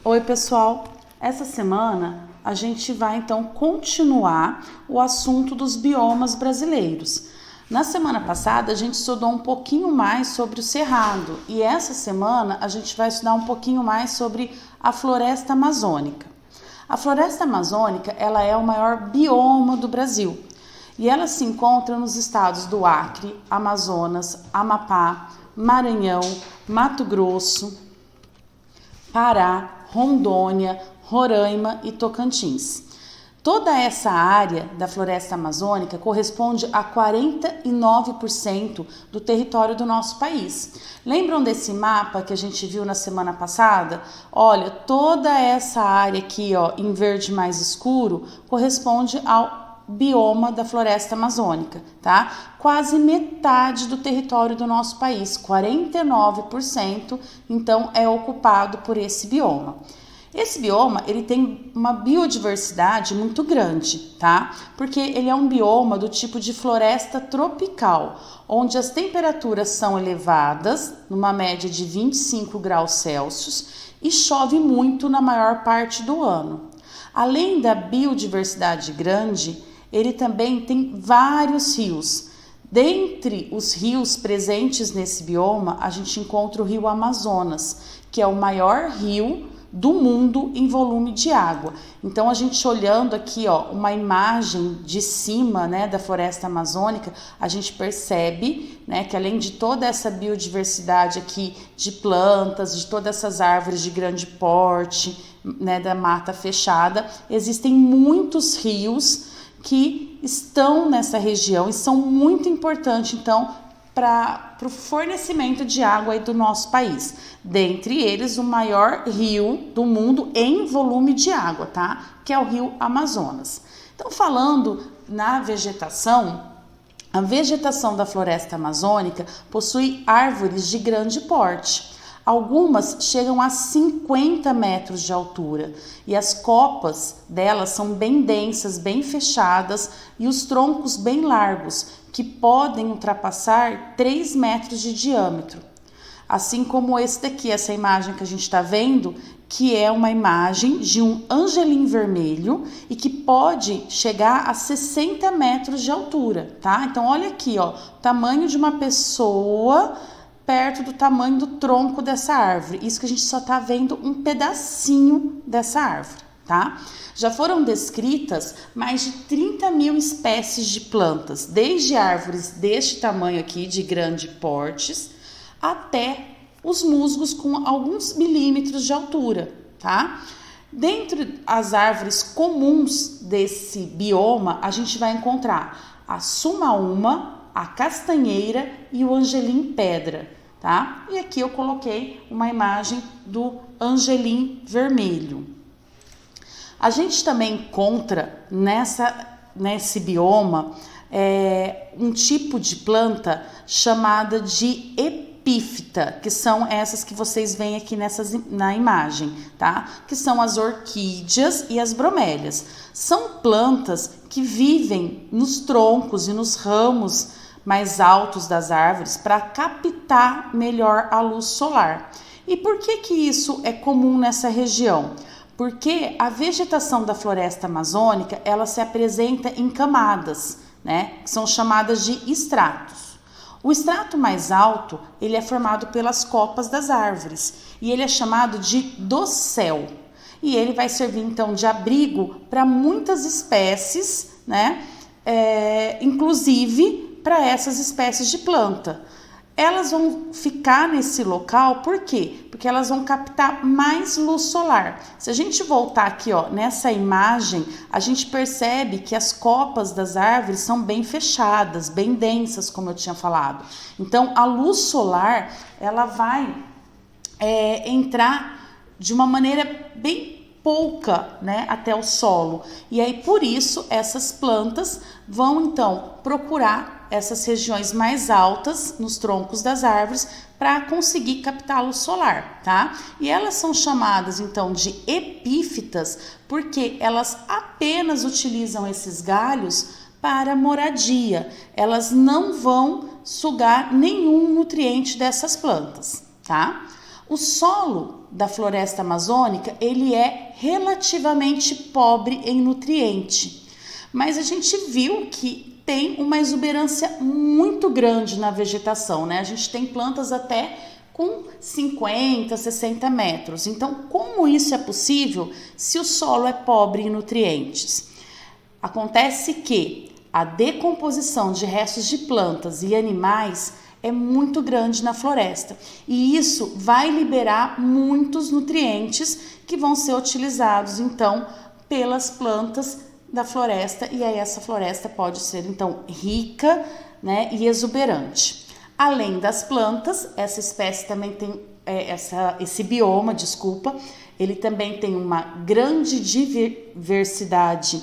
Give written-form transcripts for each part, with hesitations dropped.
Oi pessoal, essa semana a gente vai então continuar o assunto dos biomas brasileiros. Na semana passada a gente estudou um pouquinho mais sobre o cerrado e essa semana a gente vai estudar um pouquinho mais sobre a floresta amazônica. A floresta amazônica ela é o maior bioma do Brasil e ela se encontra nos estados do Acre, Amazonas, Amapá, Maranhão, Mato Grosso, Pará, Rondônia, Roraima e Tocantins. Toda essa área da floresta amazônica corresponde a 49% do território do nosso país. Lembram desse mapa que a gente viu na semana passada? Olha, toda essa área aqui, ó, em verde mais escuro, corresponde ao bioma da floresta amazônica, tá? Quase metade do território do nosso país, 49%, então é ocupado por esse bioma. Esse bioma, ele tem uma biodiversidade muito grande, tá? Porque ele é um bioma do tipo de floresta tropical, onde as temperaturas são elevadas, numa média de 25 graus Celsius, e chove muito na maior parte do ano. Além da biodiversidade grande, ele também tem vários rios. Dentre os rios presentes nesse bioma, a gente encontra o rio Amazonas, que é o maior rio do mundo em volume de água. Então a gente olhando aqui, ó, uma imagem de cima, né, da floresta amazônica, a gente percebe, né, que além de toda essa biodiversidade aqui de plantas, de todas essas árvores de grande porte, né, da mata fechada, existem muitos rios que estão nessa região e são muito importantes, então, para o fornecimento de água aí do nosso país. Dentre eles, o maior rio do mundo em volume de água, tá? Que é o rio Amazonas. Então, falando na vegetação, a vegetação da floresta amazônica possui árvores de grande porte. Algumas chegam a 50 metros de altura e as copas delas são bem densas, bem fechadas e os troncos bem largos, que podem ultrapassar 3 metros de diâmetro. Assim como esse daqui, essa imagem que a gente está vendo, que é uma imagem de um angelim vermelho e que pode chegar a 60 metros de altura, tá? Então olha aqui, ó, o tamanho de uma pessoa perto do tamanho do tronco dessa árvore. Isso que a gente só está vendo um pedacinho dessa árvore, tá? Já foram descritas mais de 30 mil espécies de plantas, desde árvores deste tamanho aqui, de grande portes, até os musgos com alguns milímetros de altura, tá? Dentre as árvores comuns desse bioma, a gente vai encontrar a sumaúma, a castanheira e o angelim-pedra, tá? E aqui eu coloquei uma imagem do angelim vermelho. A gente também encontra nesse bioma um tipo de planta chamada de epífita, que são essas que vocês veem aqui na imagem, tá? Que são as orquídeas e as bromélias. São plantas que vivem nos troncos e nos ramos mais altos das árvores para captar melhor a luz solar. E por que isso é comum nessa região? Porque a vegetação da floresta amazônica, ela se apresenta em camadas, né, que são chamadas de estratos. O estrato mais alto, ele é formado pelas copas das árvores e ele é chamado de dossel. E ele vai servir então de abrigo para muitas espécies, né, inclusive para essas espécies de planta. Elas vão ficar nesse local, por quê? Porque elas vão captar mais luz solar. Se a gente voltar aqui, ó, nessa imagem, a gente percebe que as copas das árvores são bem fechadas, bem densas, como eu tinha falado. Então, a luz solar, ela vai entrar de uma maneira bem pouca, né, até o solo. E aí, por isso, essas plantas vão, então, procurar essas regiões mais altas nos troncos das árvores para conseguir captar a luz solar, tá? E elas são chamadas, então, de epífitas porque elas apenas utilizam esses galhos para moradia. Elas não vão sugar nenhum nutriente dessas plantas, tá? O solo da floresta amazônica, ele é relativamente pobre em nutriente, mas a gente viu que tem uma exuberância muito grande na vegetação, né? A gente tem plantas até com 50, 60 metros. Então, como isso é possível se o solo é pobre em nutrientes? Acontece que a decomposição de restos de plantas e animais é muito grande na floresta e isso vai liberar muitos nutrientes que vão ser utilizados então pelas plantas da floresta, e aí essa floresta pode ser então rica, né, e exuberante. Além das plantas, essa espécie também tem esse bioma, ele também tem uma grande diversidade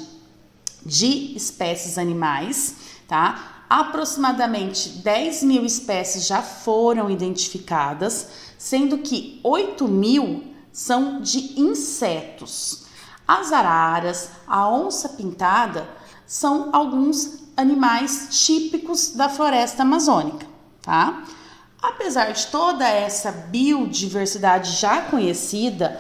de espécies animais, tá? Aproximadamente 10.000 espécies já foram identificadas, sendo que 8.000 são de insetos. As araras, a onça-pintada são alguns animais típicos da floresta amazônica, tá? Apesar de toda essa biodiversidade já conhecida,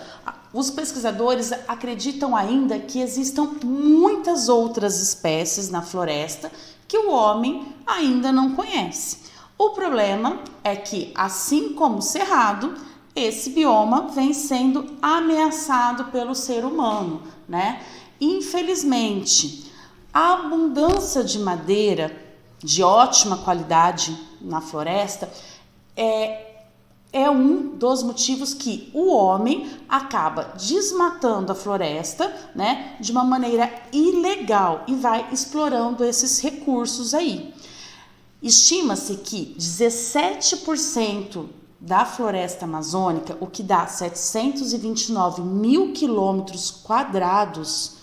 os pesquisadores acreditam ainda que existam muitas outras espécies na floresta que o homem ainda não conhece. O problema é que, assim como o cerrado, esse bioma vem sendo ameaçado pelo ser humano, né? Infelizmente, a abundância de madeira de ótima qualidade na floresta é um dos motivos que o homem acaba desmatando a floresta, né, de uma maneira ilegal e vai explorando esses recursos aí. Estima-se que 17% da floresta amazônica, o que dá 729 mil quilômetros quadrados,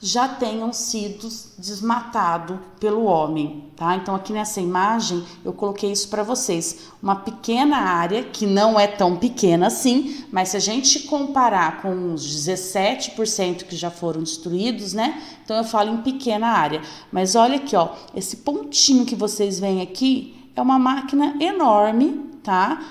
já tenham sido desmatados pelo homem, tá? Então aqui nessa imagem eu coloquei isso para vocês, uma pequena área que não é tão pequena assim, mas se a gente comparar com os 17% que já foram destruídos, né? Então eu falo em pequena área, mas olha aqui, ó, esse pontinho que vocês veem aqui é uma máquina enorme, tá?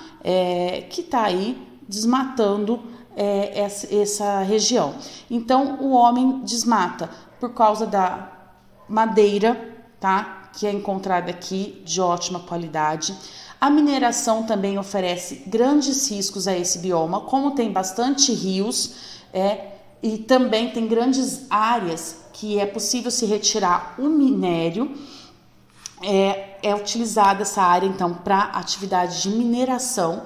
Que tá aí desmatando essa região. Então o homem desmata por causa da madeira, tá? Que é encontrada aqui de ótima qualidade. A mineração também oferece grandes riscos a esse bioma, como tem bastante rios, e também tem grandes áreas que é possível se retirar o minério. É utilizada essa área então para atividade de mineração.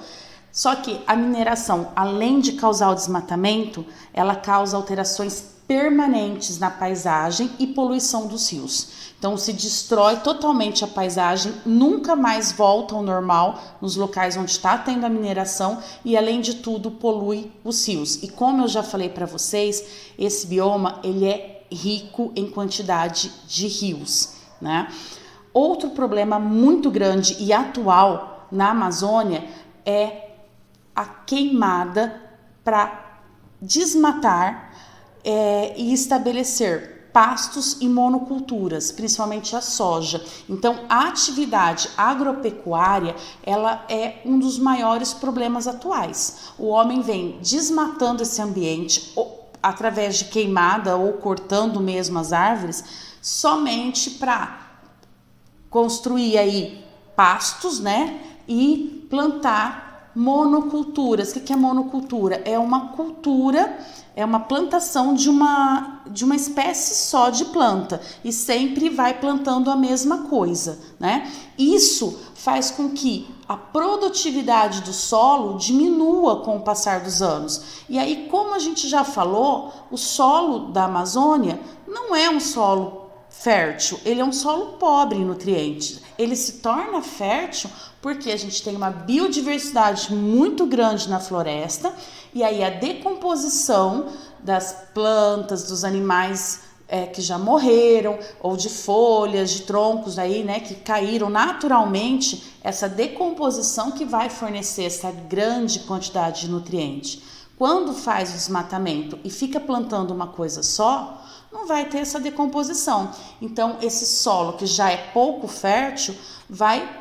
Só que a mineração, além de causar o desmatamento, ela causa alterações permanentes na paisagem e poluição dos rios. Então se destrói totalmente a paisagem, nunca mais volta ao normal nos locais onde está tendo a mineração e, além de tudo, polui os rios. E como eu já falei para vocês, esse bioma ele é rico em quantidade de rios, né? Outro problema muito grande e atual na Amazônia é a queimada para desmatar e estabelecer pastos e monoculturas, principalmente a soja. Então, a atividade agropecuária, ela é um dos maiores problemas atuais. O homem vem desmatando esse ambiente através de queimada ou cortando mesmo as árvores, somente para construir aí pastos, né, e plantar monoculturas. O que é monocultura? É uma cultura, é uma plantação de uma espécie só de planta e sempre vai plantando a mesma coisa, né? Isso faz com que a produtividade do solo diminua com o passar dos anos. E aí, como a gente já falou, o solo da Amazônia não é um solo fértil, ele é um solo pobre em nutrientes. Ele se torna fértil porque a gente tem uma biodiversidade muito grande na floresta e aí a decomposição das plantas, dos animais que já morreram, ou de folhas, de troncos aí, né, que caíram naturalmente, essa decomposição que vai fornecer essa grande quantidade de nutriente. Quando faz o desmatamento e fica plantando uma coisa só, não vai ter essa decomposição. Então, esse solo que já é pouco fértil vai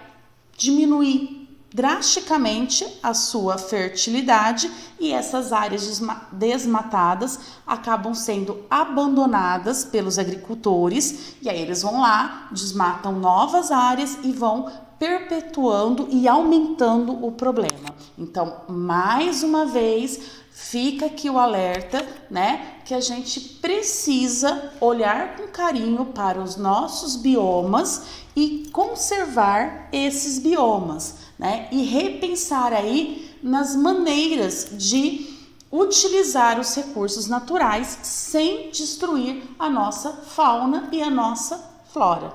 diminuir drasticamente a sua fertilidade e essas áreas desmatadas acabam sendo abandonadas pelos agricultores e aí eles vão lá, desmatam novas áreas e vão perpetuando e aumentando o problema. Então, mais uma vez, fica aqui o alerta, né, que a gente precisa olhar com carinho para os nossos biomas e conservar esses biomas, né, e repensar aí nas maneiras de utilizar os recursos naturais sem destruir a nossa fauna e a nossa flora,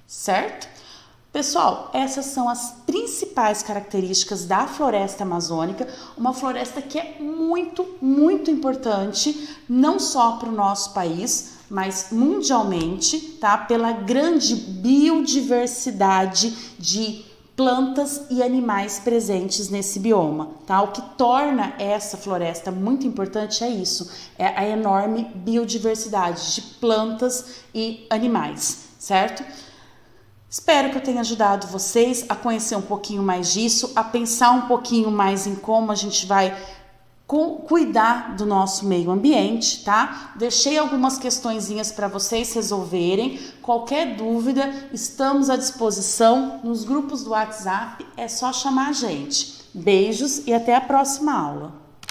certo? Pessoal, essas são as principais características da floresta amazônica, uma floresta que é muito, muito importante, não só para o nosso país, mas mundialmente, tá? Pela grande biodiversidade de plantas e animais presentes nesse bioma, tá? O que torna essa floresta muito importante é isso, é a enorme biodiversidade de plantas e animais, certo? Espero que eu tenha ajudado vocês a conhecer um pouquinho mais disso, a pensar um pouquinho mais em como a gente vai cuidar do nosso meio ambiente, tá? Deixei algumas questõezinhas para vocês resolverem. Qualquer dúvida, estamos à disposição nos grupos do WhatsApp, é só chamar a gente. Beijos e até a próxima aula.